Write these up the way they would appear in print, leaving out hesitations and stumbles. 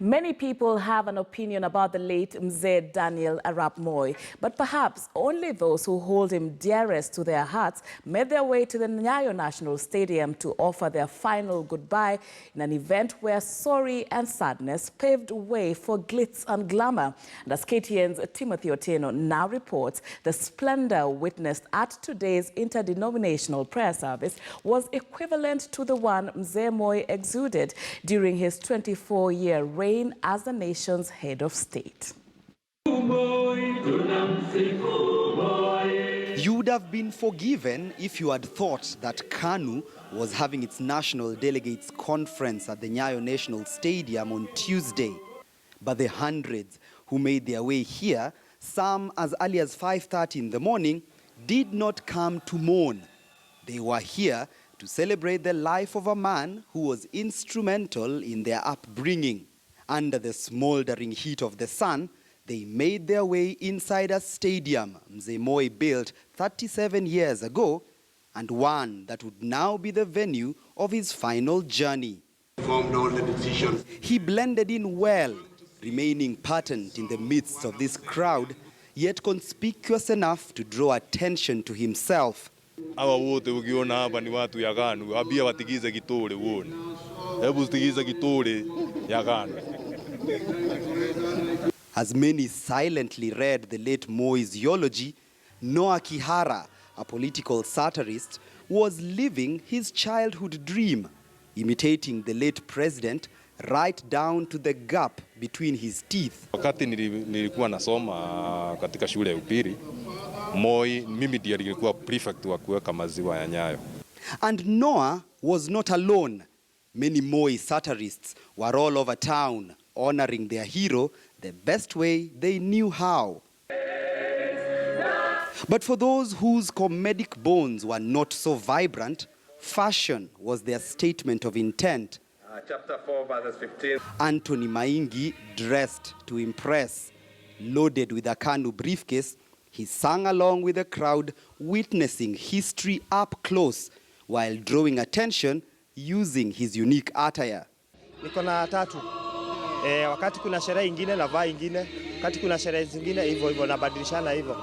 Many people have an opinion about the late Mzee Daniel Arap Moi, but perhaps only those who hold him dearest to their hearts made their way to the Nyayo National Stadium to offer their final goodbye in an event where sorry and sadness paved way for glitz and glamour. And as KTN's Timothy Otieno now reports, the splendor witnessed at today's interdenominational prayer service was equivalent to the one Mzee Moi exuded during his 24-year reign as the nation's head of state. You would have been forgiven if you had thought that KANU was having its national delegates conference at the Nyayo National Stadium on Tuesday. But the hundreds who made their way here, some as early as 5:30 in the morning, did not come to mourn. They were here to celebrate the life of a man who was instrumental in their upbringing. Under the smoldering heat of the sun, they made their way inside a stadium Mzee Moi built 37 years ago, and one that would now be the venue of his final journey. Formed all the decisions. He blended in well, remaining patent in the midst of this crowd, yet conspicuous enough to draw attention to himself. Hawa wote ukiona hapa ni watu ya KANU, abia watigize kitole uone. Hebu tigiza kitole ya KANU. As many silently read the late Moi's eulogy, Noah Kihara, a political satirist, was living his childhood dream, imitating the late president right down to the gap between his teeth. Wakati nilikuwa nasoma katika shule ya upili, Moi mimi ndiye nilikuwa prefect wa kuweka maziwa ya Nyayo. And Noah was not alone. Many Moi satirists were all over town, honoring their hero the best way they knew how. But for those whose comedic bones were not so vibrant, fashion was their statement of intent. Chapter 4, verses 15. Anthony Maingi dressed to impress. Loaded with a KANU briefcase, he sang along with the crowd, witnessing history up close while drawing attention using his unique attire. Niko na tatu. Wakati kuna sherehe ingine na vaa ingine, wakati kuna sherehe zingine hivyo nabadilishana hivyo.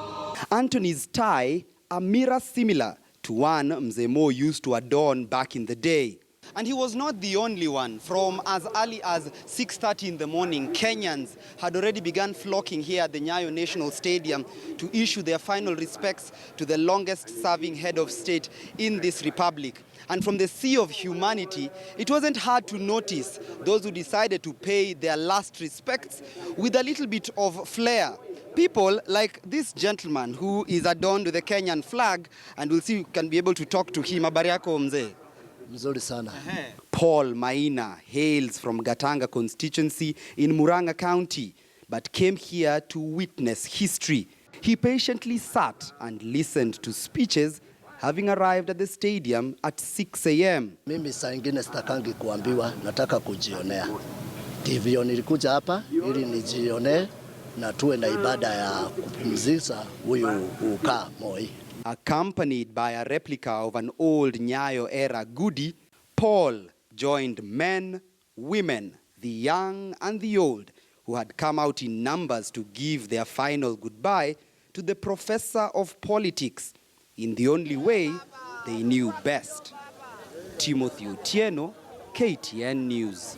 Anthony's tie, a mirror similar to one Mzee Moi used to adorn back in the day. And he was not the only one. From as early as 6:30 in the morning, Kenyans had already begun flocking here at the Nyayo National Stadium to issue their final respects to the longest-serving head of state in this republic. And from the sea of humanity, it wasn't hard to notice those who decided to pay their last respects with a little bit of flair. People like this gentleman who is adorned with the Kenyan flag, and we'll see if we can be able to talk to him. Habari yako mzee? Mzuri sana. Paul Maina hails from Gatanga constituency in Murang'a County, but came here to witness history. He patiently sat and listened to speeches, having arrived at the stadium at 6 a.m. Mimi saa ingine sitakangi kuambiwa, nataka kujionea. Ndivyo nilikuja hapa ili nijionee na tuwe na ibada ya kupumzisha huyu ukaa Moi. Accompanied by a replica of an old Nyayo era goodie, Paul joined men, women, the young and the old, who had come out in numbers to give their final goodbye to the professor of politics in the only way they knew best. Timothy Otieno, KTN News.